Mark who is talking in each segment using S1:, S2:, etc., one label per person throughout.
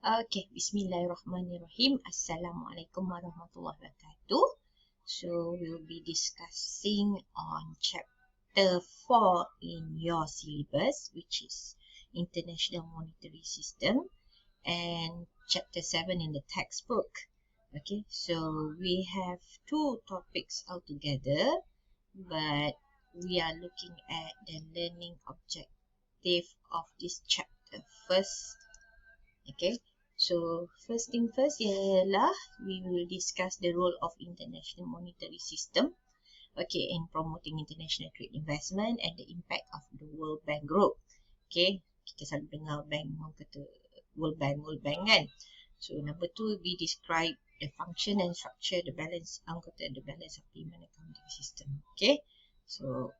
S1: Okay, Bismillahirrahmanirrahim. Assalamualaikum warahmatullahi wabarakatuh. So, we'll be discussing on chapter 4 in your syllabus, which is International Monetary System, and chapter 7 in the textbook. Okay, so we have two topics altogether, but we are looking at the learning objective of this chapter first. Okay, so first thing first ialah we will discuss the role of international monetary system, okay, in promoting international trade investment and the impact of the World Bank Group. Okay, kita selalu dengar bank orang kata World Bank kan. So number two, we describe the function and structure, the balance of payment accounting system. Okay, so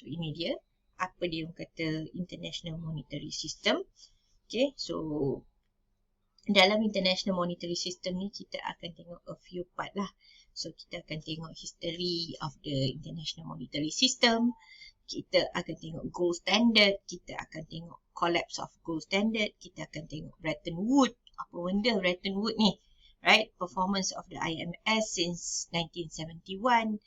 S1: ini dia apa dia orang kata international monetary system. Okay, so dalam international monetary system ni kita akan tengok a few part lah. So kita akan tengok history of the international monetary system, kita akan tengok gold standard, kita akan tengok collapse of gold standard, kita akan tengok Bretton Woods, apa benda Bretton Woods ni, right? Performance of the IMS since 1971,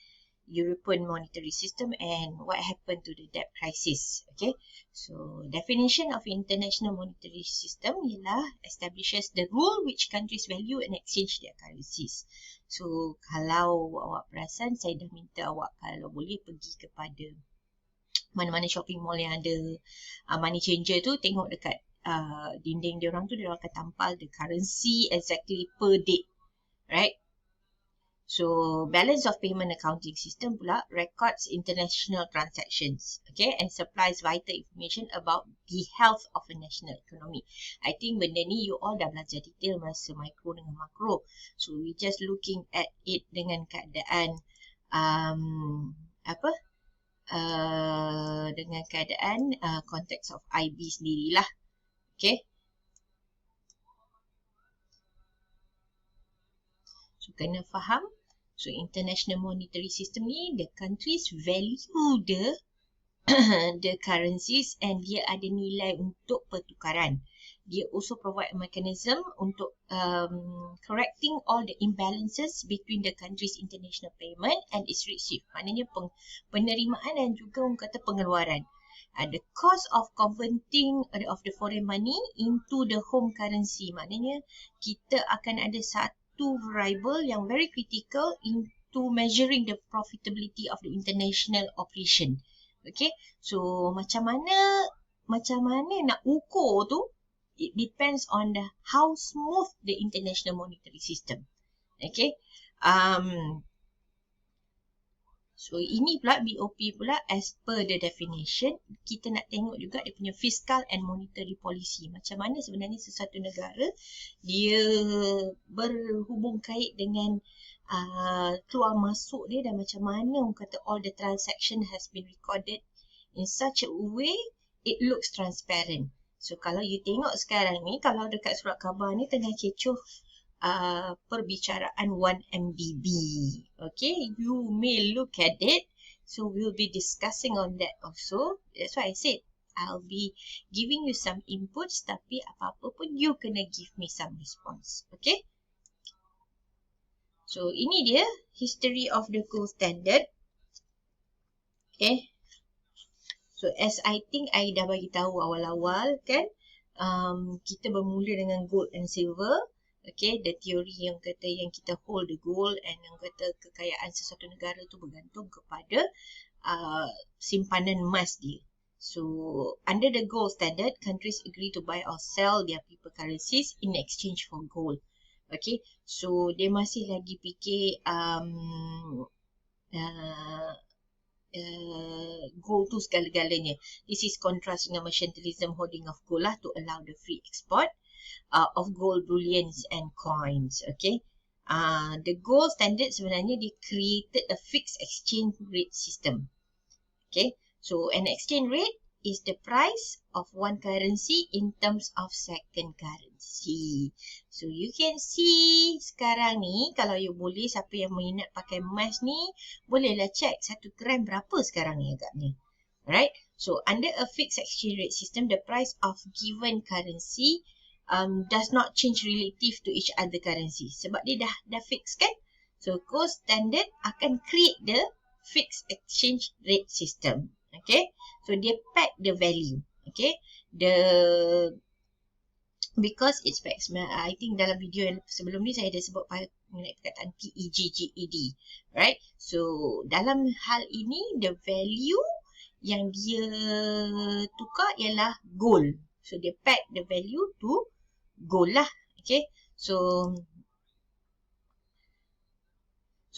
S1: European monetary system, and what happened to the debt crisis. Okay, so definition of international monetary system ialah establishes the rule which countries value and exchange their currencies. So kalau awak perasan, saya dah minta awak kalau boleh pergi kepada mana-mana shopping mall yang ada money changer tu, tengok dekat dinding dia orang tu, dia orang akan tampal the currency exactly per date, right? So, balance of payment accounting system pula records international transactions, okay, and supplies vital information about the health of a national economy. I think benda ni you all dah belajar detail masa micro dengan makro. So, we just looking at it dengan keadaan dengan keadaan konteks of IB sendirilah, okay. So, kena faham. So, international monetary system ni, the countries value the currencies and dia ada nilai untuk pertukaran. Dia also provide a mechanism untuk correcting all the imbalances between the country's international payment and its receipt. Maknanya penerimaan dan juga orang kata pengeluaran. The cost of converting of the foreign money into the home currency. Maknanya kita akan ada satu variable yang very critical into measuring the profitability of the international operation. Okay, so macam mana nak ukur tu, it depends on the how smooth the international monetary system. Okay, so ini pula BOP pula as per the definition, kita nak tengok juga dia punya fiscal and monetary policy. Macam mana sebenarnya sesuatu negara dia berhubung kait dengan keluar masuk dia, dan macam mana orang kata all the transaction has been recorded in such a way it looks transparent. So kalau you tengok sekarang ni, kalau dekat surat khabar ni tengah kecoh perbicaraan 1MDB. Okay, you may look at it. So we'll be discussing on that also. That's why I said I'll be giving you some inputs, tapi apa-apa pun you kena give me some response. Okay. So ini dia history of the gold standard. Okay. So as I think I dah bagi tahu awal-awal kan, kita bermula dengan gold and silver. Okay, the theory yang kata yang kita hold the gold, and yang kata kekayaan sesuatu negara tu bergantung kepada simpanan emas dia. So, under the gold standard, countries agree to buy or sell their paper currencies in exchange for gold. Okay, so dia masih lagi fikir gold tu segala-galanya. This is contrast dengan mercantilism holding of gold lah, to allow the free export of gold bullions and coins. Okay, the gold standard sebenarnya dia created a fixed exchange rate system. Okay, so an exchange rate is the price of one currency in terms of second currency. So you can see sekarang ni, kalau you boleh, siapa yang minat pakai emas ni, bolehlah check 1 gram berapa sekarang ni agaknya. Right, so under a fixed exchange rate system, the price of given currency does not change relative to each other currency. Sebab dia dah fix kan. So gold standard akan create the fixed exchange rate system. Okay. So dia pack the value. Okay. Because it's fixed. I think dalam video yang sebelum ni saya ada sebut mengenai perkataan PEGGED. Right. So dalam hal ini the value yang dia tukar ialah gold. So dia pack the value to gold lah. Okay. So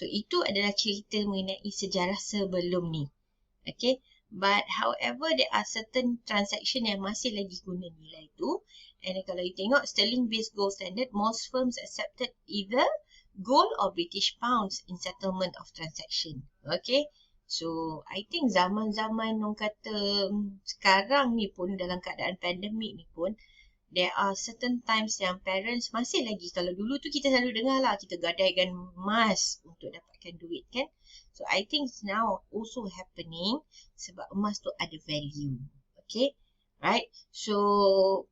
S1: itu adalah cerita mengenai sejarah sebelum ni. Okay. But however, there are certain transaction yang masih lagi guna nilai tu. And kalau you tengok sterling based gold standard, most firms accepted either gold or British pounds in settlement of transaction. Okay. So I think zaman-zaman orang kata sekarang ni pun dalam keadaan pandemik ni pun, there are certain times yang parents masih lagi, kalau dulu tu kita selalu dengar lah, kita gadaikan emas untuk dapatkan duit kan. So I think it's now also happening sebab emas tu ada value. Okay. Right. So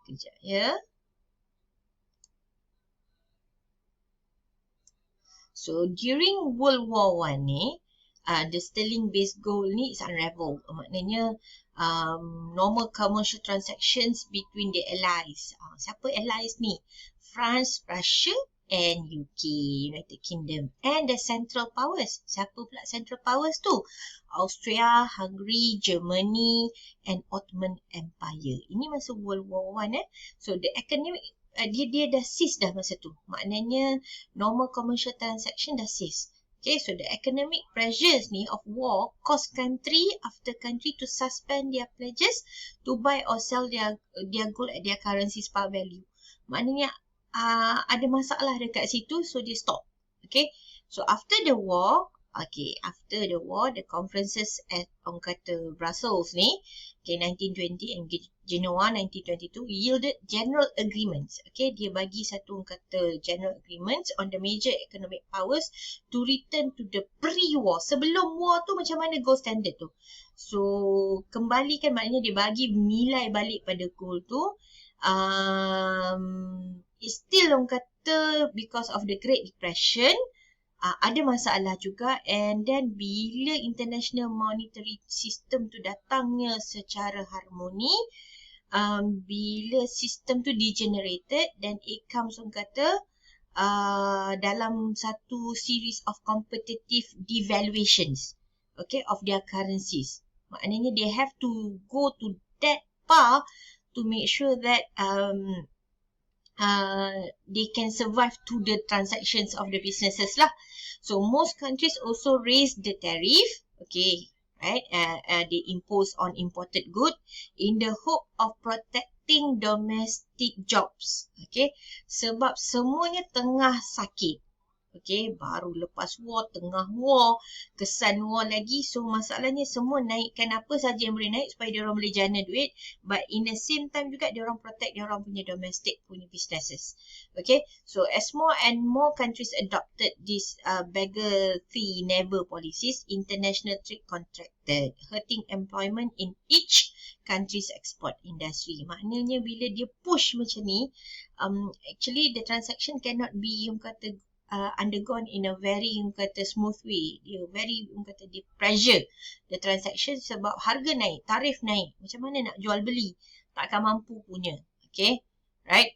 S1: kejap ya. So during World War I ni, the sterling based gold ni is unraveled. Maknanya normal commercial transactions between the allies. Siapa allies ni? France, Russia and UK, United Kingdom. And the central powers. Siapa pula central powers tu? Austria, Hungary, Germany and Ottoman Empire. Ini masa World War I. So the economic, dia dah cease dah masa tu. Maknanya normal commercial transaction dah cease. Okay, so the economic pressures ni of war cause country after country to suspend their pledges to buy or sell their gold at their currency's par value. Maknanya ada masalah dekat situ, so they stop. Okay, so after the war, the conferences at orang kata Brussels ni, okay, 1920 and Genoa 1922 yielded general agreements. Okay, dia bagi satu orang kata general agreements on the major economic powers to return to the pre-war. Sebelum war tu macam mana gold standard tu? So kembalikan, maknanya dia bagi nilai balik pada gold tu. It's still orang kata because of the Great Depression, ada masalah juga, and then bila international monetary system tu datangnya secara harmoni, bila sistem tu degenerated, then it comes orang kata dalam satu series of competitive devaluations, okay, of their currencies. Maknanya they have to go to that par to make sure that they can survive to the transactions of the businesses lah. So most countries also raised the tariff, okay, right? They impose on imported good in the hope of protecting domestic jobs, okay? Sebab semuanya tengah sakit. Okay, baru lepas war, tengah war, kesan war lagi. So masalahnya semua naikkan apa saja yang boleh naik supaya diorang boleh jana duit. But in the same time juga diorang protect diorang punya domestic punya businesses. Okay, so as more and more countries adopted this beggar fee never policies, international trade contracted, hurting employment in each country's export industry. Maknanya bila dia push macam ni, actually the transaction cannot be kata undergone in a very kata smooth way. Dia very kata dia pressure the transaction sebab harga naik, tarif naik. Macam mana nak jual beli? Takkan mampu punya. Okay, right?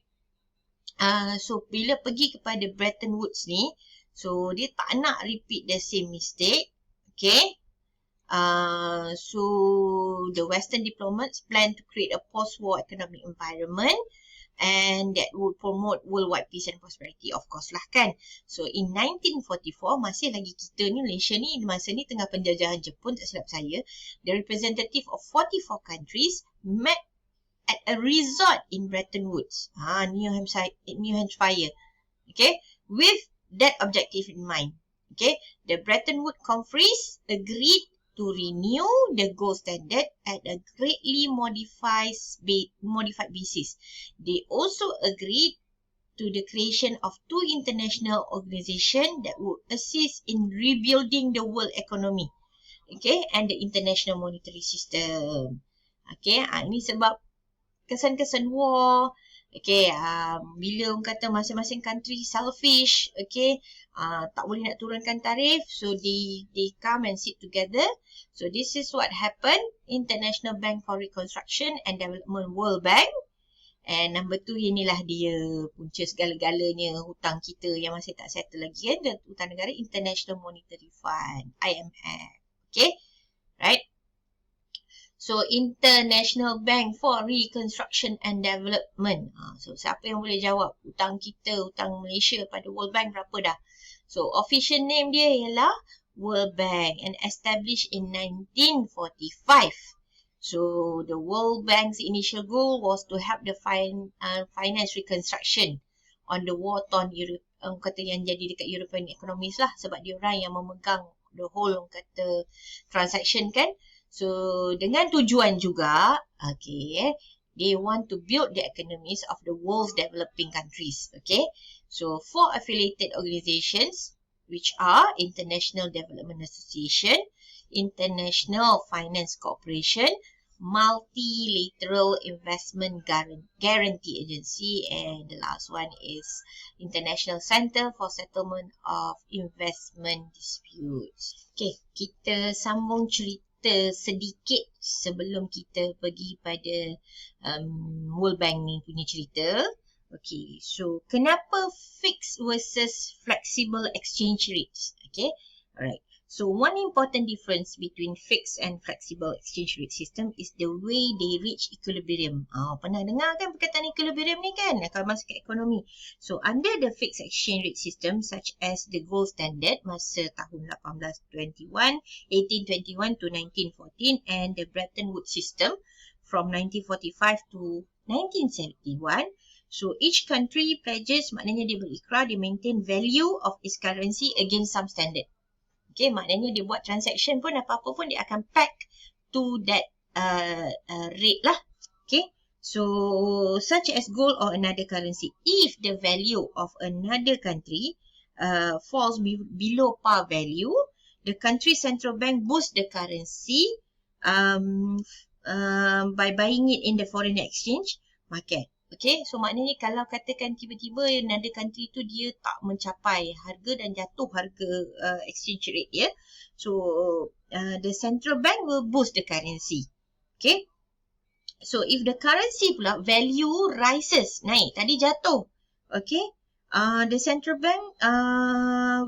S1: So bila pergi kepada Bretton Woods ni, so dia tak nak repeat the same mistake. Okay, so the Western diplomats plan to create a post-war economic environment, and that would promote worldwide peace and prosperity, of course lah kan. So in 1944, masih lagi kita ni, Malaysia ni masa ni tengah penjajahan Jepun, tak silap saya, the representative of 44 countries met at a resort in Bretton Woods, New Hampshire, okay, with that objective in mind. Okay, the Bretton Woods Conference agreed to renew the gold standard at a greatly modified basis. They also agreed to the creation of two international organizations that would assist in rebuilding the world economy, okay, and the international monetary system. Okay, ini sebab kesan-kesan war. Okay, bila orang kata masing-masing country selfish, okay, tak boleh nak turunkan tarif, so they come and sit together. So this is what happened. International Bank for Reconstruction and Development, World Bank. And number 2, inilah dia punca segala-galanya hutang kita yang masih tak settle lagi kan. Dan hutang negara, International Monetary Fund, IMF. Okay, right? So, International Bank for Reconstruction and Development. So, siapa yang boleh jawab hutang kita, hutang Malaysia pada World Bank berapa dah? So, official name dia ialah World Bank and established in 1945. So, the World Bank's initial goal was to help the finance reconstruction on the war-torn Europe, kata yang jadi dekat European economies lah, sebab dia orang yang memegang the whole kata transaction kan. So, dengan tujuan juga, okay, they want to build the economies of the world's developing countries, okay. So, 4 affiliated organizations, which are International Development Association, International Finance Corporation, Multilateral Investment Guarantee Agency, and the last one is International Center for Settlement of Investment Disputes. Okay, kita sambung cerita sedikit sebelum kita pergi pada World Bank ni punya cerita. Okay, so kenapa fixed versus flexible exchange rates? Okay, alright. So, one important difference between fixed and flexible exchange rate system is the way they reach equilibrium. Pernah dengar kan perkataan equilibrium ni kan? Kalau masuk ke ekonomi. So, under the fixed exchange rate system such as the gold standard masa tahun 1821 to 1914 and the Bretton Woods system from 1945 to 1971. So, each country pledges, maknanya dia berikrar, dia maintain value of its currency against some standard. Okay, maknanya dia buat transaction pun apa-apa pun dia akan pack to that rate lah. Okay, so such as gold or another currency. If the value of another country falls below par value, the country central bank boosts the currency by buying it in the foreign exchange market. Okay, so maknanya kalau katakan tiba-tiba another country tu dia tak mencapai harga dan jatuh harga exchange rate dia. So, the central bank will boost the currency. Okay. So, if the currency pula value rises, naik, tadi jatuh. Okay. The central bank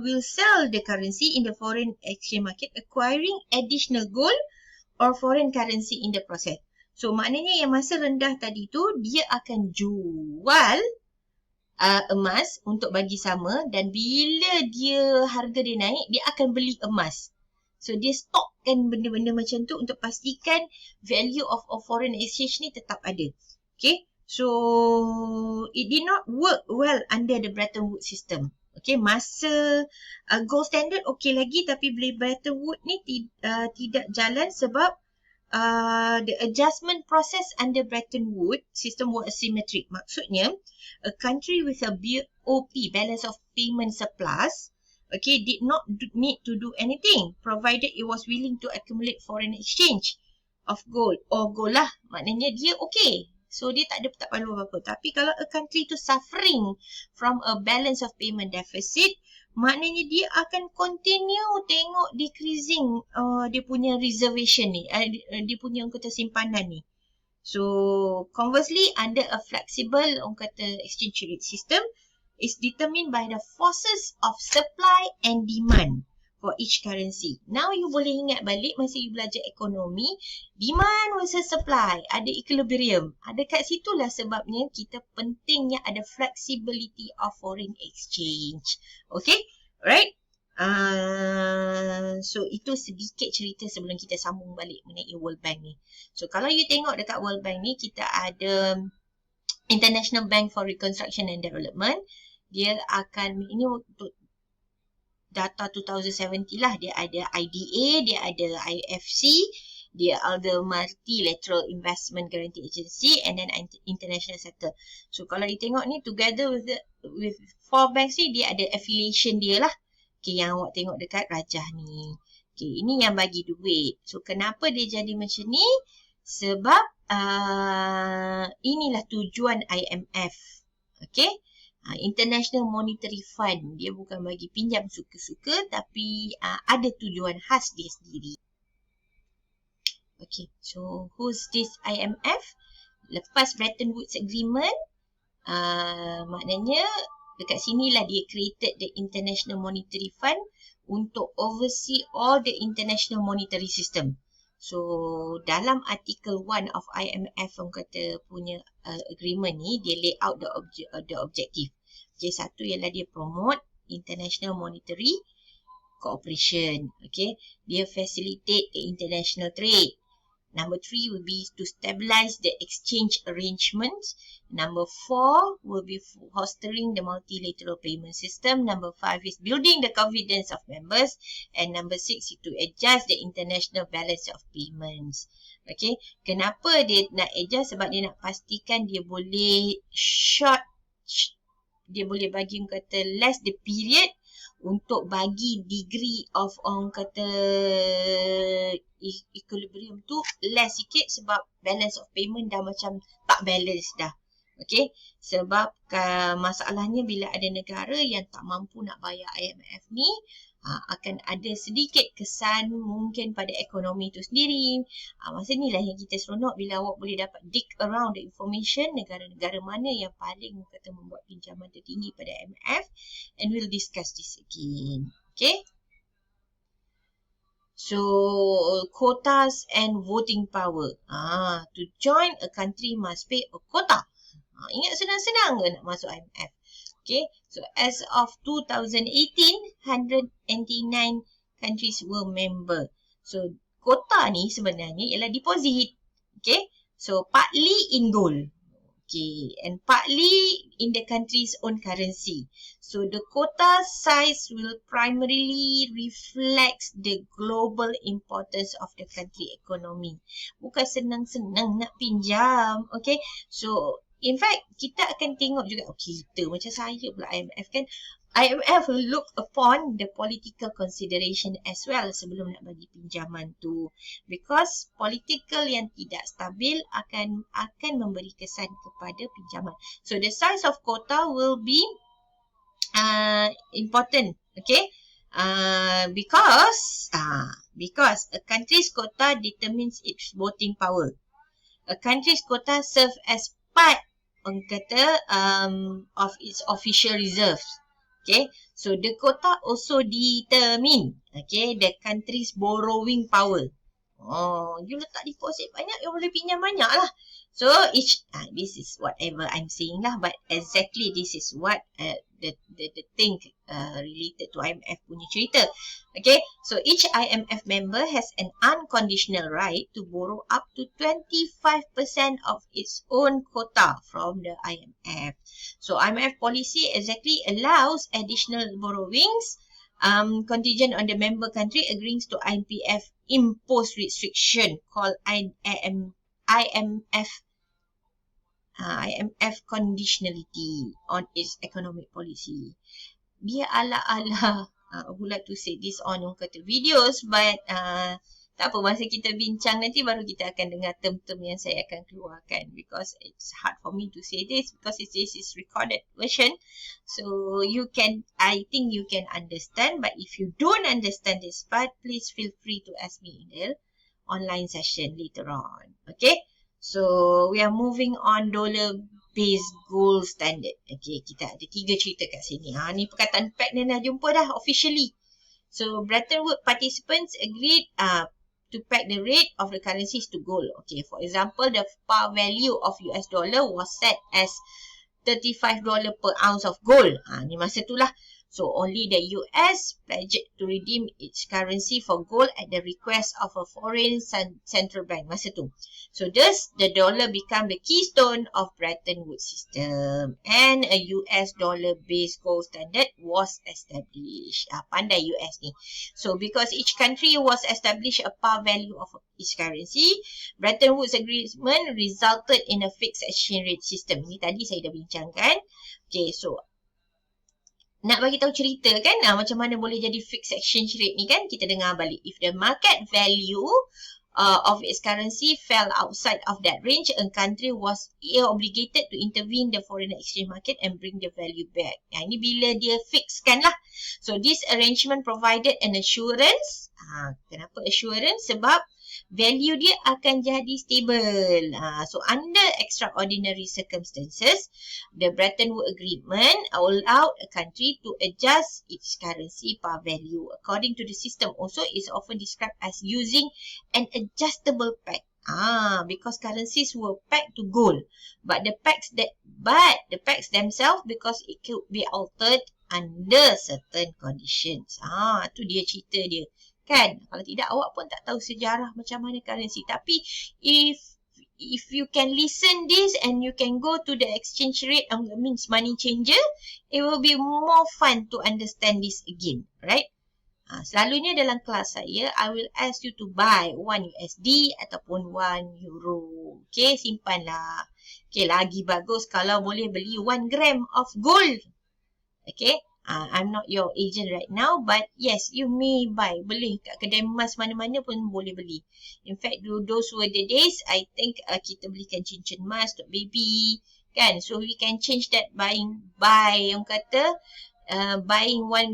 S1: will sell the currency in the foreign exchange market, acquiring additional gold or foreign currency in the process. So, maknanya yang masa rendah tadi tu, dia akan jual emas untuk bagi sama dan bila harga dia naik, dia akan beli emas. So, dia stokkan benda-benda macam tu untuk pastikan value of foreign exchange ni tetap ada. Okay, so it did not work well under the Bretton Woods system. Okay, masa gold standard okay lagi tapi Bretton Woods ni tidak jalan sebab the adjustment process under Bretton Woods system was asymmetric. Maksudnya, a country with a BOP, balance of payment surplus, okay, did not need to do anything provided it was willing to accumulate foreign exchange of gold or gold lah. Maknanya dia okay. So, dia tak perlu apa-apa. Tapi kalau a country tu suffering from a balance of payment deficit, maknanya dia akan continue tengok decreasing dia punya reservation ni, dia punya orang kata simpanan ni. So, conversely, under a flexible orang kata exchange rate system is determined by the forces of supply and demand for each currency. Now, you boleh ingat balik masa you belajar ekonomi, demand versus supply, ada equilibrium. Ada kat situlah sebabnya kita pentingnya ada flexibility of foreign exchange. Okay, right? So, itu sedikit cerita sebelum kita sambung balik mengenai World Bank ni. So, kalau you tengok dekat World Bank ni, kita ada International Bank for Reconstruction and Development. Dia akan, ini untuk data 2070 lah, dia ada IDA, dia ada IFC, Dia are the multilateral investment guarantee agency and then international setter. So kalau you tengok ni together with 4 banks ni, dia ada affiliation dia lah. Okay, yang awak tengok dekat rajah ni. Okay, ini yang bagi duit. So kenapa dia jadi macam ni? Sebab inilah tujuan IMF. Okay, International Monetary Fund. Dia bukan bagi pinjam suka-suka, tapi ada tujuan khas dia sendiri. Okay, so who's this IMF? Lepas Bretton Woods Agreement, maknanya dekat sinilah dia created the International Monetary Fund untuk oversee all the international monetary system. So dalam article 1 of IMF yang kata punya agreement ni, dia lay out the objective. Okay, satu ialah dia promote international monetary cooperation. Okay, dia facilitate the international trade. Number 3 will be to stabilize the exchange arrangements. Number 4 will be fostering the multilateral payment system. Number 5 is building the confidence of members. And number 6 is to adjust the international balance of payments. Okay, kenapa dia nak adjust? Sebab dia nak pastikan dia boleh dia boleh bagi orang kata less the period untuk bagi degree of orang kata equilibrium tu less sikit, sebab balance of payment dah macam tak balance dah. Okay, sebab masalahnya bila ada negara yang tak mampu nak bayar IMF ni, akan ada sedikit kesan mungkin pada ekonomi tu sendiri. Masa ni lah yang kita seronok bila awak boleh dapat dig around the information negara-negara mana yang paling kata membuat pinjaman tertinggi pada IMF, and we'll discuss this again. Okay, so quotas and voting power. To join a country must pay a quota. Ingat senang-senang ke nak masuk IMF? Okay, so as of 2018, 189 countries were member. So quota ni sebenarnya ialah deposit. Okay, so partly in gold. Okay, and partly in the country's own currency. So the quota size will primarily reflect the global importance of the country economy. Bukan senang-senang nak pinjam. Okay, so in fact, kita akan tengok juga, kita macam saya pula IMF kan. IMF will look upon the political consideration as well sebelum nak bagi pinjaman tu. Because political yang tidak stabil akan memberi kesan kepada pinjaman. So the size of quota will be important. Okay. Because a country's quota determines its voting power. A country's quota serves as part of its official reserves. Okay, so the quota also determine the country's borrowing power. You letak deposit banyak, you boleh pinjam banyak lah. So this is whatever I'm saying lah, but exactly this is what the thing related to IMF punya cerita. Okay, so each IMF member has an unconditional right to borrow up to 25% of its own quota from the IMF. So IMF policy exactly allows additional borrowings contingent on the member country agreeing to IMF imposed restriction called IMF conditionality on its economic policy. Dia ala-ala, I would like to say this on orang kata videos, but tak apa, masa kita bincang nanti baru kita akan dengar term-term yang saya akan keluarkan, because it's hard for me to say this because this is recorded version. So I think you can understand, but if you don't understand this part, please feel free to ask me in the online session later on. Okay, so we are moving on dollar based gold standard. Okay, kita ada 3 cerita kat sini. Ni perkataan PAC ni dah jumpa dah officially. So Bretton Woods participants agreed to peg the rate of the currencies to gold. Okay, for example, the par value of US dollar was set as $35 per ounce of gold. Ni masa tu lah. So only the US pledged to redeem its currency for gold at the request of a foreign central bank masa tu. So thus the dollar became the keystone of Bretton Woods system and a US dollar based gold standard was established. Pandai US ni. So because each country was established a par value of its currency, Bretton Woods agreement resulted in a fixed exchange rate system. Ni tadi saya dah bincangkan. Okay, so nak bagi tahu cerita kan macam mana boleh jadi fixed exchange rate ni kan, kita dengar balik. If the market value of its currency fell outside of that range, a country was obligated to intervene the foreign exchange market and bring the value back. Ini bila dia fix kan lah. So this arrangement provided an assurance. Kenapa assurance? Sebab value dia akan jadi stable. So under extraordinary circumstances, the Bretton Woods Agreement allowed a country to adjust its currency par value. According to the system, also is often described as using an adjustable peg. Because currencies were pegged to gold, but the pegs themselves, because it could be altered under certain conditions. Tu dia cerita dia. Kan? Kalau tidak, awak pun tak tahu sejarah macam mana currency. Tapi if you can listen this and you can go to the exchange rate, means money changer, it will be more fun to understand this again, right? Selalunya dalam kelas saya, I will ask you to buy 1 USD ataupun 1 euro. Okay, simpanlah. Okay, lagi bagus kalau boleh beli 1 gram of gold. Okay. I'm not your agent right now, but yes, you may buy. Boleh kat kedai emas mana-mana pun boleh beli. In fact, those were the days, I think kita belikan cincin emas untuk baby, kan? So we can change that buying 1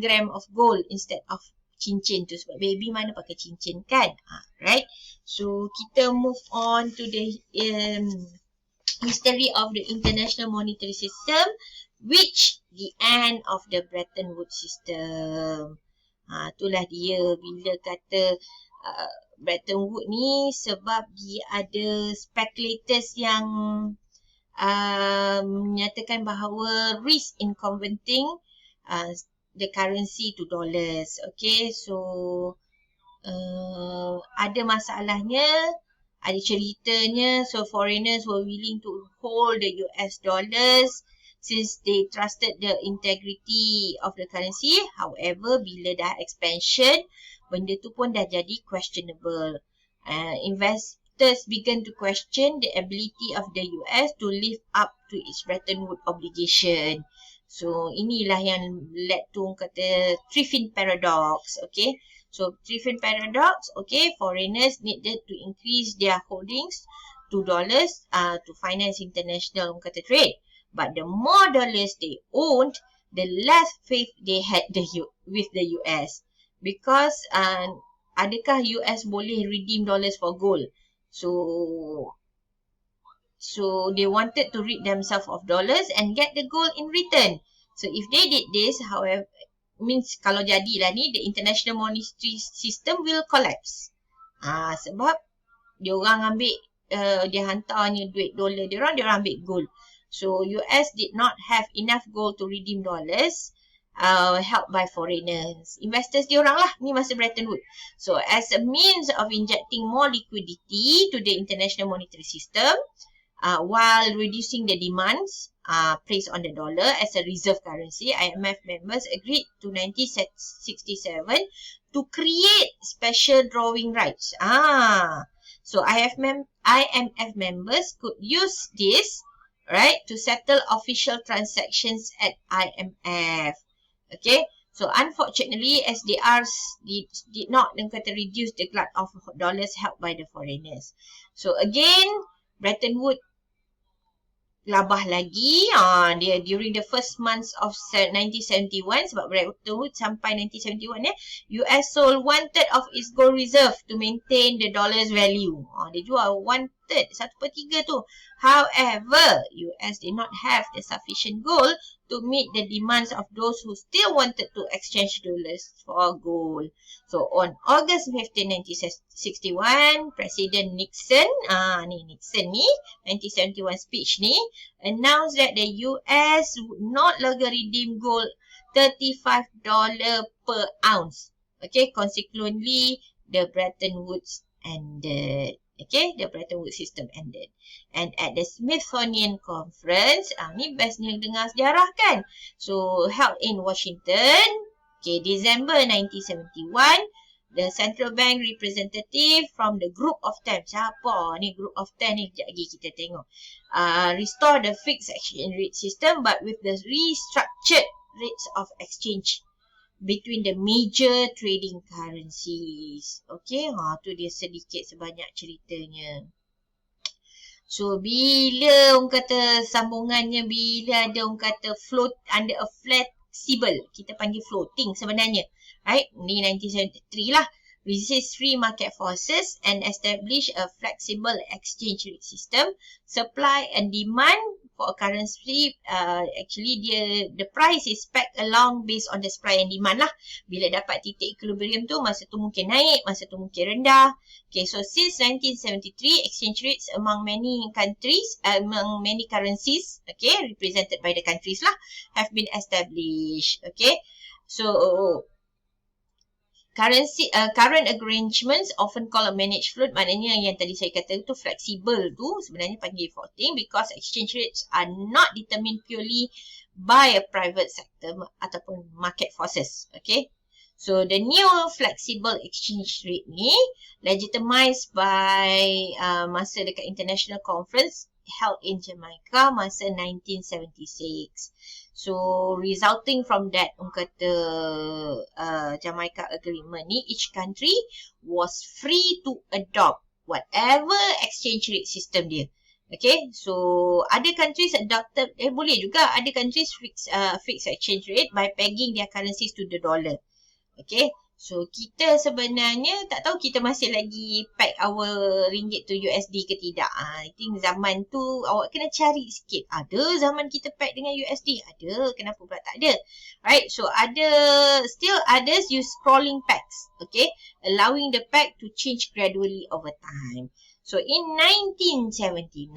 S1: gram of gold instead of cincin tu. Sebab baby mana pakai cincin kan? Right? So kita move on to the history of the international monetary system, which the end of the Bretton Woods system. Itulah dia bila kata Bretton Woods ni, sebab dia ada speculators yang menyatakan bahawa risk in converting the currency to dollars. Okay, so ada masalahnya, ada ceritanya. So foreigners were willing to hold the US dollars since they trusted the integrity of the currency. However, bila dah expansion, benda tu pun dah jadi questionable. Investors began to question the ability of the US to live up to its Bretton Woods obligation. So, inilah yang led to kata Triffin paradox. Okay, so Triffin paradox, okay, foreigners needed to increase their holdings to dollars to finance international kata trade. But the more dollars they owned, the less faith they had with the US. Because adakah US boleh redeem dollars for gold? So they wanted to rid themselves of dollars and get the gold in return. So if they did this, however, means kalau jadilah ni, the international monetary system will collapse. Sebab dia orang ambil, dia hantarnya duit dolar dia orang ambil gold. So US did not have enough gold to redeem dollars, helped by foreigners. Investors diorang lah, ni masa Bretton Woods. So as a means of injecting more liquidity to the international monetary system, while reducing the demands placed on the dollar as a reserve currency, IMF members agreed to 1967 to create special drawing rights. So IMF members could use this, right, to settle official transactions at IMF. Okay, so unfortunately, SDRs did not reduce the glut of dollars held by the foreigners. So again, Bretton Woods labah lagi. Dia during the first months of 1971, sebab Bretton Woods sampai 1971 US sold 1/3 of its gold reserve to maintain the dollar's value. Dia jual 1/3, 1/3 tu. However, US did not have the sufficient gold to meet the demands of those who still wanted to exchange dollars for gold. So on August 15, 1961, President Nixon, Nixon ni, 1971 speech ni, announced that the US would not longer redeem gold $35 per ounce. Okay, consequently, the Bretton Woods ended. Okay, the Bretton Woods system ended. And at the Smithsonian Conference, ni best ni dengar sejarah kan? So, held in Washington, okay, December 1971, the central bank representative from the group of 10. Siapa ni group of 10 ni? Sekejap lagi kita tengok. Restore the fixed exchange rate system but with the restructured rates of exchange between the major trading currencies. Okay, tu dia sedikit sebanyak ceritanya. So, bila orang kata sambungannya, bila ada orang kata float under a flexible, kita panggil floating sebenarnya. Right? Ni 1973 lah. Resist free market forces and establish a flexible exchange rate system. Supply and demand for a currency, actually the price is pegged along based on the supply and demand lah. Bila dapat titik equilibrium tu, masa tu mungkin naik, masa tu mungkin rendah. Okay, so since 1973, exchange rates among many countries, among many currencies, okay, represented by the countries lah, have been established. Okay, so current arrangements often called a managed float, maknanya yang tadi saya kata tu flexible tu sebenarnya panggil floating because exchange rates are not determined purely by a private sector ataupun market forces. Okay, so the new flexible exchange rate ni legitimized by masa dekat international conference held in Jamaica masa 1976. So, resulting from that, kata Jamaica Agreement ni, each country was free to adopt whatever exchange rate system dia. Okay, so other countries adopted, boleh juga, other countries fix exchange rate by pegging their currencies to the dollar. Okay, so kita sebenarnya tak tahu kita masih lagi peg our ringgit to USD ke tidak. I think zaman tu awak kena cari sikit. Ada zaman kita peg dengan USD? Ada. Kenapa pula tak ada? Right, so still others use scrolling pegs. Okay, allowing the peg to change gradually over time. So in 1979,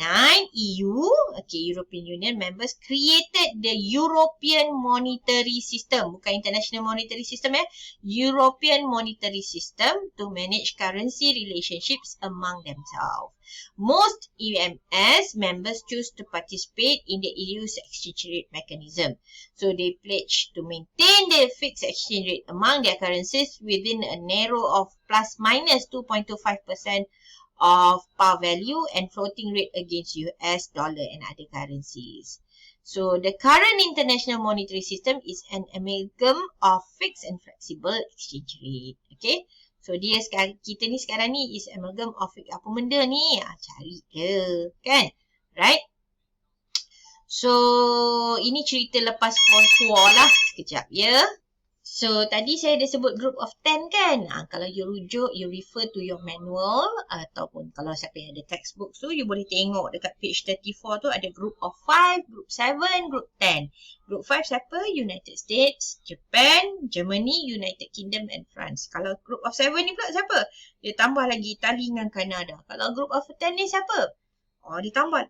S1: EU, okay, European Union members created the European Monetary System, bukan International Monetary System European Monetary System to manage currency relationships among themselves. Most EMS members choose to participate in the EU's exchange rate mechanism. So they pledge to maintain the fixed exchange rate among their currencies within a narrow of plus minus 2.25% of par value and floating rate against US dollar and other currencies. So the current international monetary system is an amalgam of fixed and flexible exchange rate. Okay, so dia sekarang, kita ni sekarang ni is amalgam of apa benda ni? Cari ke, kan? Right? So ini cerita lepas post-war lah. Sekejap ya. So, tadi saya ada sebut group of 10 kan? Kalau you rujuk, you refer to your manual ataupun kalau siapa yang ada textbook tu, you boleh tengok dekat page 34 tu ada group of 5, group 7, group 10. Group 5 siapa? United States, Japan, Germany, United Kingdom and France. Kalau group of 7 ni pula siapa? Dia tambah lagi Italy dengan Kanada. Kalau group of 10 ni siapa? Dia tambah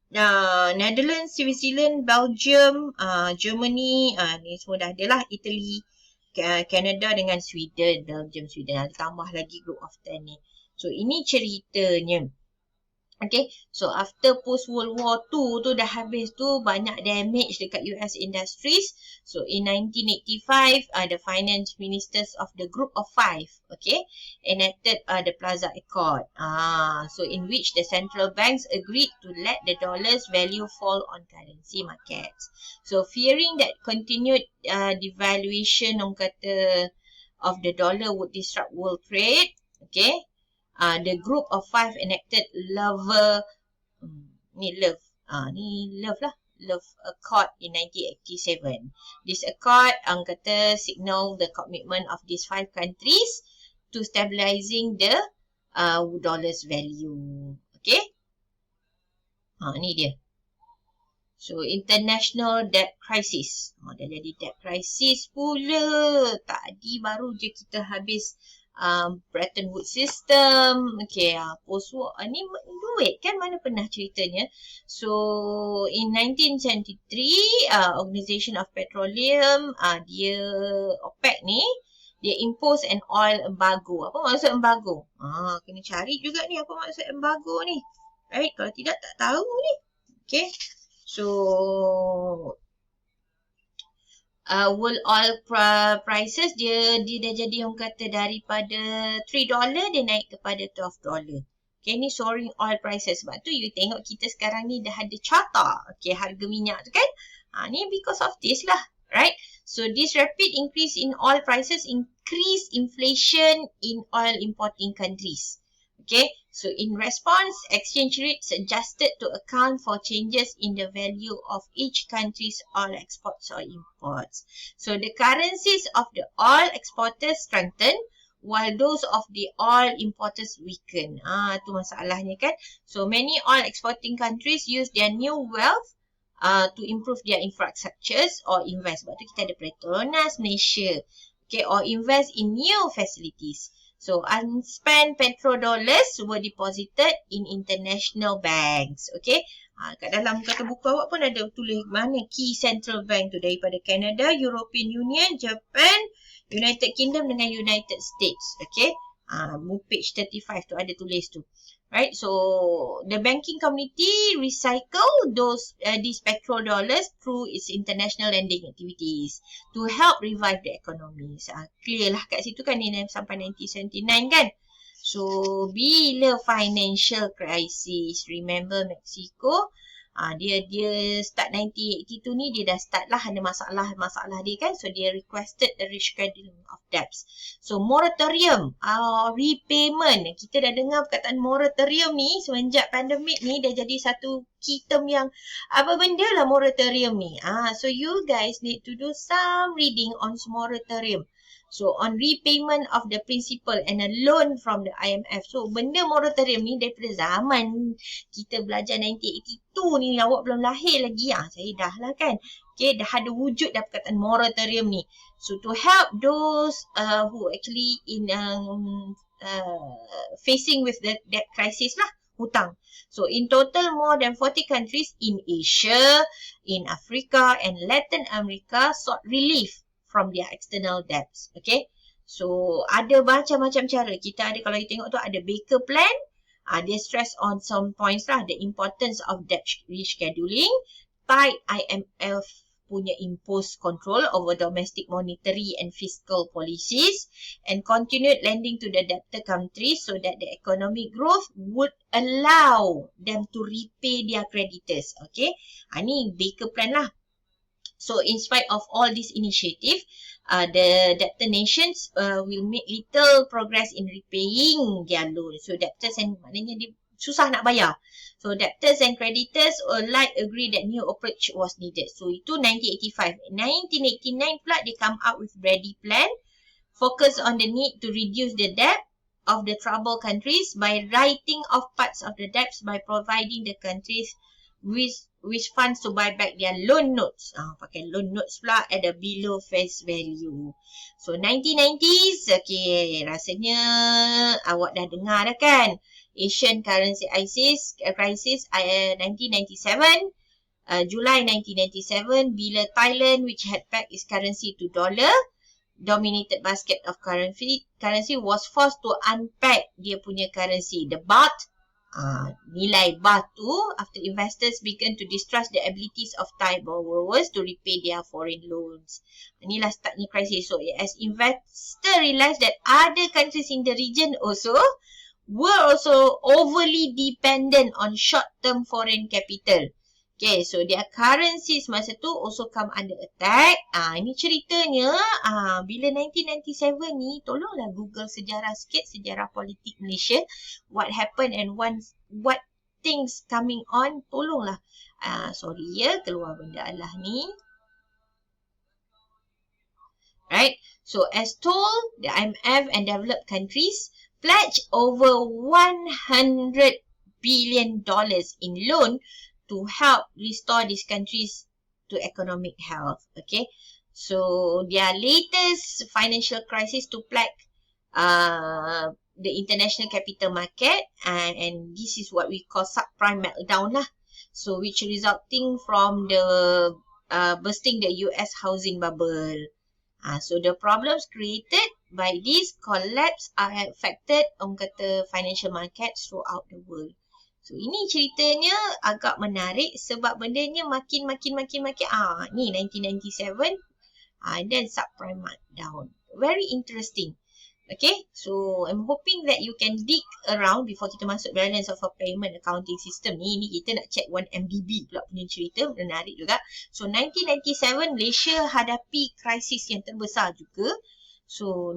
S1: Netherlands, New Zealand, Belgium, Germany, ni semua dah ada lah. Italy, Canada dengan Sweden, Belgium, Sweden. Tambah lagi group of 10 ni. So, ini ceritanya. Okay, so after post World War II tu dah habis tu, banyak damage dekat US industries. So in 1985, the finance ministers of the group of 5, okay, enacted the Plaza Accord. So in which the central banks agreed to let the dollar's value fall on currency markets. So fearing that continued devaluation of the dollar would disrupt world trade, okay, the group of 5 enacted Love Accord in 1987. This accord signal the commitment of these 5 countries to stabilizing the dollar's value. Okay? Ni dia. So, international debt crisis. Dah jadi debt crisis pula. Tadi baru je kita habis Bretton Woods system, okay, post-war, ni duit kan, mana pernah ceritanya. So, in 1973, Organization of Petroleum, dia OPEC ni, dia impose an oil embargo. Apa maksud embargo? Kena cari juga ni apa maksud embargo ni. Right, kalau tidak tak tahu ni. Okay, so world oil prices dia dah jadi orang kata daripada $3 dia naik kepada $12. Okay, ni soaring oil prices. Sebab tu you tengok kita sekarang ni dah ada carta. Okay, harga minyak tu kan. Ni because of this lah. Right? So this rapid increase in oil prices increase inflation in oil importing countries. Okay, so in response, exchange rates adjusted to account for changes in the value of each country's oil exports or imports. So the currencies of the oil exporters strengthen while those of the oil importers weaken. Tu masalahnya kan. So many oil exporting countries use their new wealth to improve their infrastructures or invest. Sebab tu kita ada Petronas Malaysia. Okay, or invest in new facilities. So, unspent petrodollars were deposited in international banks. Okay. Kat dalam kata buku awak pun ada tulis mana key central bank tu daripada Canada, European Union, Japan, United Kingdom dengan United States. Okay. Page 35 tu ada tulis tu. Right, so the banking community recycle these petrodollars through its international lending activities to help revive the economy. Clear lah kat situ kan, ni sampai 1979 kan. So bila financial crisis, remember Mexico, dia start 1982 ni dia dah start lah ada masalah dia kan. So dia requested a rescheduling of debts. So moratorium, repayment. Kita dah dengar perkataan moratorium ni semenjak pandemik ni dah jadi satu key term yang apa benda lah moratorium ni. So you guys need to do some reading on moratorium. So on repayment of the principal and a loan from the IMF. So benda moratorium ni daripada zaman kita belajar 1982 ni, awak belum lahir lagi. Saya dah lah kan. Okay, dah ada wujud dah perkataan moratorium ni. So to help those who actually in facing with the debt crisis lah, hutang. So in total more than 40 countries in Asia, in Africa and Latin America sought relief from their external debts. Okay. So ada macam-macam cara. Kita ada, kalau you tengok tu ada Baker Plan. Dia stress on some points lah. The importance of debt rescheduling. Tight IMF punya imposed control over domestic monetary and fiscal policies. And continued lending to the debtor countries so that the economic growth would allow them to repay their creditors. Okay. Ni Baker Plan lah. So, in spite of all this initiative, the debtor nations will make little progress in repaying their loan. So, debtors and maknanya dia susah nak bayar. So, debtors and creditors alike agree that new approach was needed. So, itu 1985. 1989 pula, they come out with ready plan, focus on the need to reduce the debt of the troubled countries by writing off parts of the debts by providing the countries with funds to buy back their loan notes. Pakai loan notes pula at a below face value. So 1990s, okay, rasanya awak dah dengar dah kan. Asian currency crisis 1997, July 1997, bila Thailand, which had pegged its currency to dollar, dominated basket of currency was forced to unpeg dia punya currency, the baht. Nilai baht tu after investors began to distrust the abilities of Thai borrowers to repay their foreign loans. Inilah startnya crisis. So as investors realised that other countries in the region were also overly dependent on short-term foreign capital. Okay, so their currencies masa tu also come under attack. Ini ceritanya bila 1997 ni, tolonglah Google sejarah sikit, sejarah politik Malaysia. What happened and what things coming on, tolonglah. Sorry ya, keluar benda Allah ni. Right, so as told, the IMF and developed countries pledged over $100 billion in loan to help restore these countries to economic health. Okay, so their latest financial crisis to plague the international capital market, and this is what we call subprime meltdown lah. So which resulting from the bursting the US housing bubble. So the problems created by this collapse are affected financial markets throughout the world. So ini ceritanya agak menarik sebab bendanya makin ni 1997 and then subprime meltdown. Very interesting. Okay, so I'm hoping that you can dig around before kita masuk balance of a payment accounting system ni. Ni kita nak check 1MDB pula punya cerita, menarik juga. So 1997 Malaysia hadapi krisis yang terbesar juga. So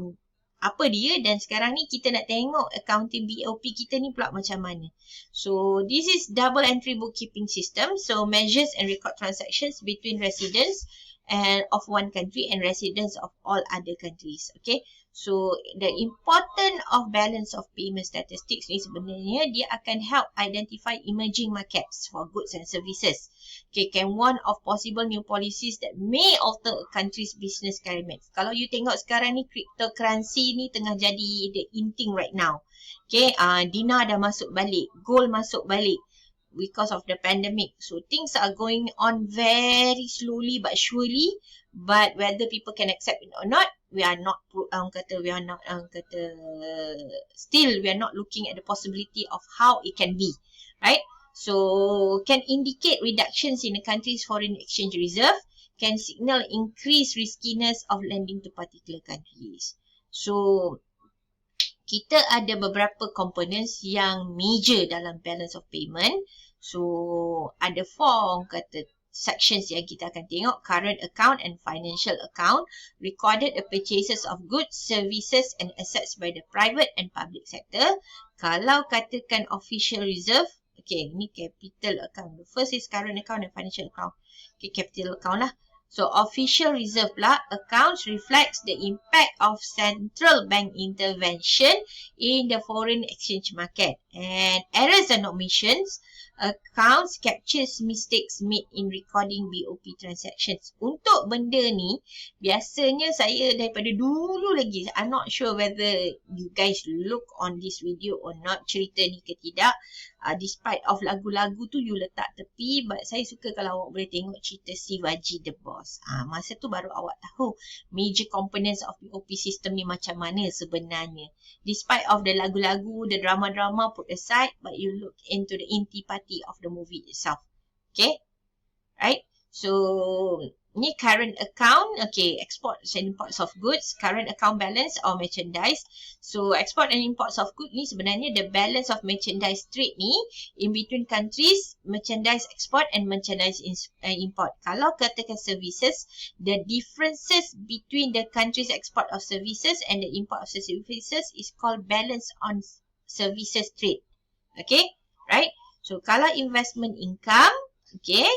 S1: apa dia, dan sekarang ni kita nak tengok accounting BOP kita ni pula macam mana. So this is double entry bookkeeping system. So measures and record transactions between residents and of one country and residents of all other countries. Okay. So the important of balance of payment statistics ni sebenarnya dia akan help identify emerging markets for goods and services. Okay, can warn of possible new policies that may alter a country's business climate. Kalau you tengok sekarang ni cryptocurrency ni tengah jadi the in thing right now. Okay, dinar dah masuk balik, gold masuk balik because of the pandemic. So things are going on very slowly but surely. But whether people can accept it or not, we are not still we are not looking at the possibility of how it can be, right? So can indicate reductions in the country's foreign exchange reserve, can signal increased riskiness of lending to particular countries. So kita ada beberapa components yang major dalam balance of payment. So ada 4 sections yang kita akan tengok: current account and financial account, recorded the purchases of goods, services and assets by the private and public sector. Kalau katakan official reserve, okay, ni capital account. The first is current account and financial account. Okay, capital account lah. So official reserve lah, accounts reflects the impact of central bank intervention in the foreign exchange market. And errors and omissions, accounts captures mistakes made in recording BOP transactions. Untuk benda ni, biasanya saya daripada dulu lagi, I'm not sure whether you guys look on this video or not, cerita ni ke tidak. Despite of lagu-lagu tu you letak tepi, but saya suka kalau awak boleh tengok cerita Sivaji the Boss. Masa tu baru awak tahu major components of BOP system ni macam mana sebenarnya. Despite of the lagu-lagu, the drama-drama put aside, but you look into the inti party of the movie itself. Okay? Right? So ni current account, okay, exports and imports of goods, current account balance or merchandise. So export and imports of goods ni sebenarnya the balance of merchandise trade ni in between countries, merchandise export and merchandise import. Kalau katakan services, the differences between the countries export of services and the import of services is called balance on services trade. Okay, right? So kalau investment income, okay,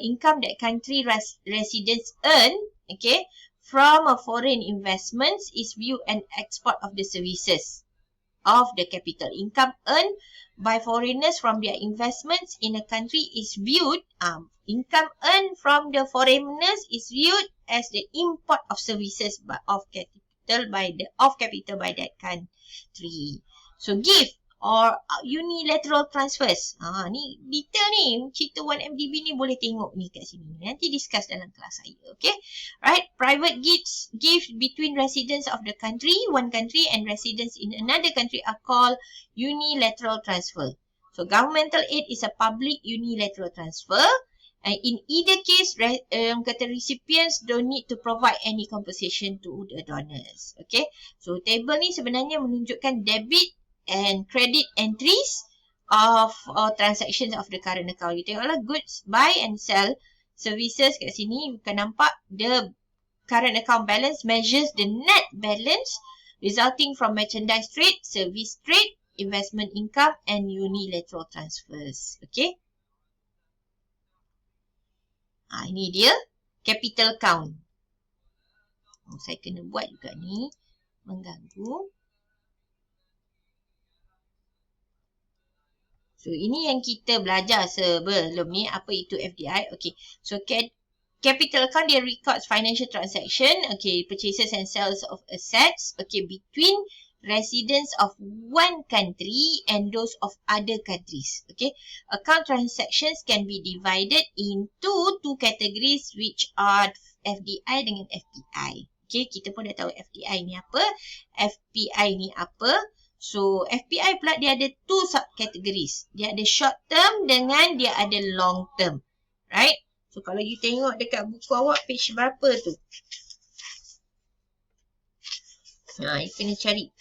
S1: income that country residents earn, okay, from a foreign investments is viewed an export of the services of the capital. Income earned by foreigners from their investments in a country is viewed, income earned from the foreigners is viewed as the import of services of capital by that country. So gift or unilateral transfers. Ni detail ni. Cerita 1MDB ni boleh tengok ni kat sini. Nanti discuss dalam kelas saya. Okay. Right. Private gifts between residents of the country, one country, and residents in another country are called unilateral transfer. So governmental aid is a public unilateral transfer. And in either case, recipients don't need to provide any compensation to the donors. Okay. So table ni sebenarnya menunjukkan debit and credit entries of transactions of the current account. You tengoklah goods, buy and sell services kat sini. You can nampak the current account balance measures the net balance resulting from merchandise trade, service trade, investment income and unilateral transfers. Okay. Ini dia capital account. Saya kena buat juga ni. Mengganggu. So, ini yang kita belajar sebelum ni. Apa itu FDI? Okay. So, Capital account, dia records financial transaction, okay, purchases and sales of assets, okay, between residents of one country and those of other countries. Okay, account transactions can be divided into two categories, which are FDI dengan FPI. Okay, kita pun dah tahu FDI ni apa, FPI ni apa. So FPI pula dia ada two subcategories. Dia ada short term dengan dia ada long term. Right? So kalau you tengok dekat buku awak, page berapa tu? You kena cari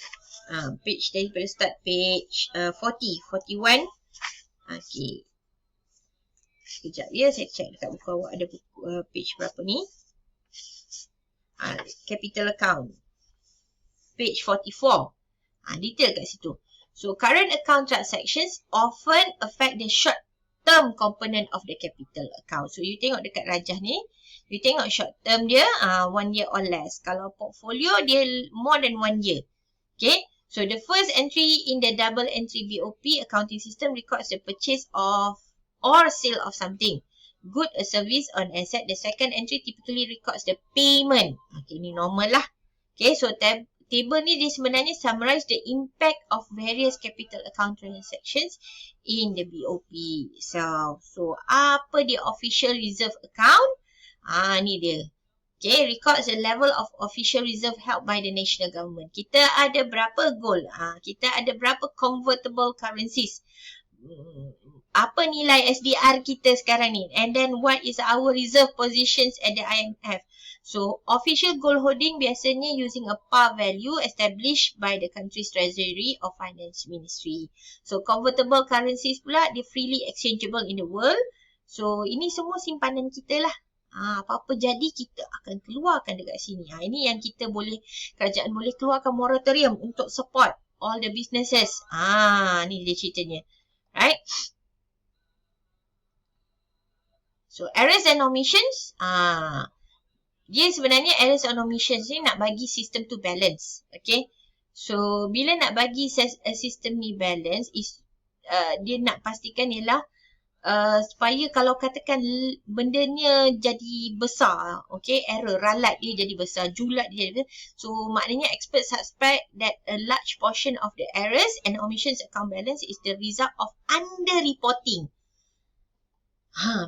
S1: page daripada start, page 41. Okay. Sekejap ya, saya check dekat buku awak ada buku, page berapa ni. Capital account. Page 44. Detail kat situ. So current account transactions often affect the short term component of the capital account. So you tengok dekat rajah ni, you tengok short term dia 1 year or less. Kalau portfolio dia more than 1 year. Okay. So the first entry in the double entry BOP accounting system records the purchase of or sale of something, good, a service, or an asset. The second entry typically records the payment. Okay, ni normal lah. Okay, so table ni dia sebenarnya summarize the impact of various capital account transactions in the BOP itself. So apa dia official reserve account? Ni dia. Okay, records the level of official reserve held by the national government. Kita ada berapa gold? Kita ada berapa convertible currencies? Apa nilai SDR kita sekarang ni? And then what is our reserve positions at the IMF? So, official gold holding biasanya using a par value established by the country's treasury or finance ministry. So, convertible currencies pula, dia freely exchangeable in the world. So, ini semua simpanan kita lah. Apa-apa jadi, kita akan keluarkan dekat sini. Ini yang kita boleh, kerajaan boleh keluarkan moratorium untuk support all the businesses. Ni dia ceritanya. Right? So, errors and omissions. Dia sebenarnya errors and omissions ni nak bagi sistem tu balance. Okay. So, bila nak bagi sistem ni balance, dia nak pastikan ialah supaya kalau katakan bendanya jadi besar, okay, error, ralat dia jadi besar, julat dia jadi besar. So, maknanya experts suspect that a large portion of the errors and omissions account balance is the result of under-reporting.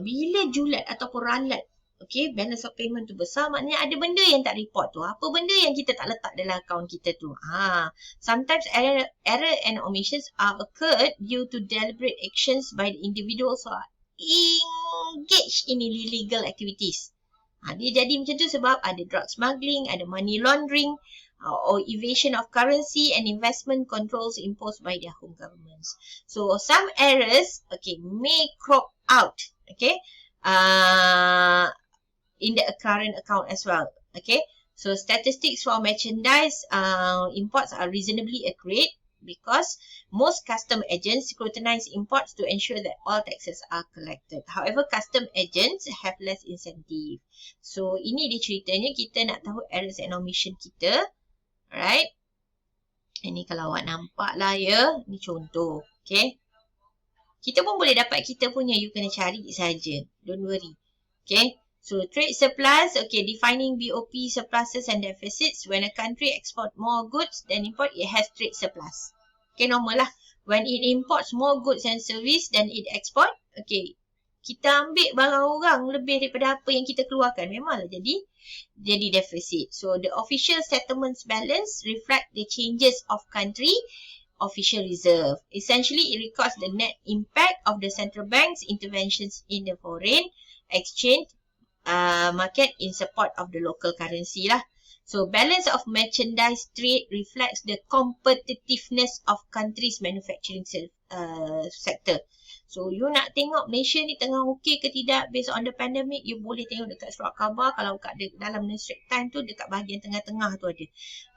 S1: Bila julat ataupun ralat, okay, balance of payment tu besar, maknanya ada benda yang tak report tu. Apa benda yang kita tak letak dalam akaun kita tu? Sometimes error and omissions are occurred due to deliberate actions by the individuals who are engaged in illegal activities. Dia jadi macam tu sebab ada drug smuggling, ada money laundering, or evasion of currency and investment controls imposed by their home governments. So, some errors, okay, may crop out, okay, in the current account as well. Okay, so statistics for merchandise imports are reasonably accurate because most custom agents scrutinize imports to ensure that all taxes are collected. However, custom agents have less incentive. So, ini dia ceritanya, kita nak tahu errors and omission kita. Alright. Ini kalau awak nampak lah ya. Ini contoh. Okay. Kita pun boleh dapat kita punya. You kena cari saja. Don't worry. Okay. So, trade surplus. Okay. Defining BOP surpluses and deficits. When a country export more goods than import, it has trade surplus. Okay. Normal lah. When it imports more goods and service than it export. Okay. Kita ambil barang orang lebih daripada apa yang kita keluarkan. Memanglah jadi deficit. So, the official settlements balance reflect the changes of country official reserve. Essentially, it records the net impact of the central bank's interventions in the foreign exchange market in support of the local currency lah. So, balance of merchandise trade reflects the competitiveness of country's manufacturing sector. So, you nak tengok Malaysia ni tengah okey ke tidak based on the pandemic, you boleh tengok dekat surat khabar. Kalau kat dalam Straits Times tu, dekat bahagian tengah-tengah tu ada.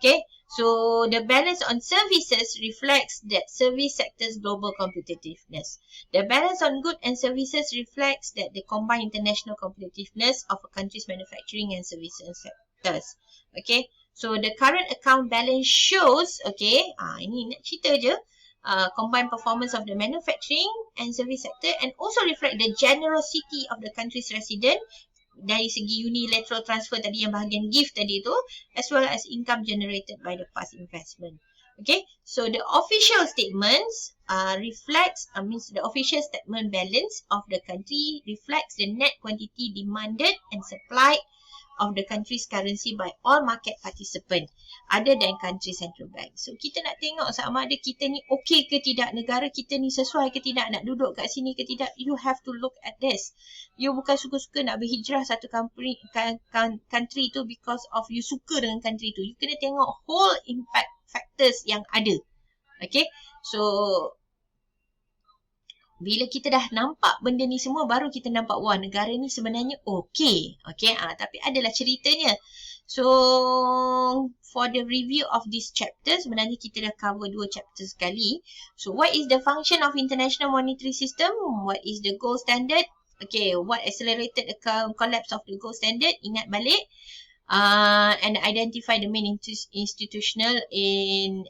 S1: Okay. So, the balance on services reflects that service sector's global competitiveness. The balance on goods and services reflects that the combined international competitiveness of a country's manufacturing and services sectors. Okay. So, the current account balance shows, okay, ini nak cerita je, combined performance of the manufacturing and service sector and also reflect the generosity of the country's resident dari segi unilateral transfer tadi yang bahagian gift tadi tu, as well as income generated by the past investment. Okay, so the official statements means the official statement balance of the country reflects the net quantity demanded and supplied of the country's currency by all market participants other than country central bank. So kita nak tengok sama ada kita ni okey ke tidak, negara kita ni sesuai ke tidak nak duduk kat sini ke tidak. You have to look at this. You bukan suka-suka nak berhijrah satu country tu because of you suka dengan country tu. You kena tengok whole impact factors yang ada. Okay, so bila kita dah nampak benda ni semua, baru kita nampak, wah, negara ni sebenarnya okey. Okay, tapi adalah ceritanya. So, for the review of this chapter, sebenarnya kita dah cover 2 chapter sekali. So, what is the function of international monetary system? What is the gold standard? Okay, what accelerated the collapse of the gold standard? Ingat balik. And identify the main institutional in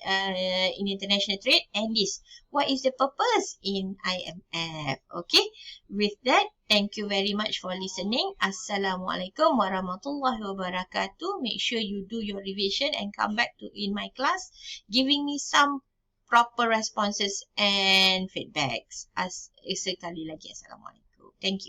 S1: international trade, and this, what is the purpose in IMF? Okay, with that, thank you very much for listening. Assalamualaikum warahmatullahi wabarakatuh. Make sure you do your revision and come back to in my class giving me some proper responses and feedbacks. Sekali lagi, assalamualaikum. Thank you.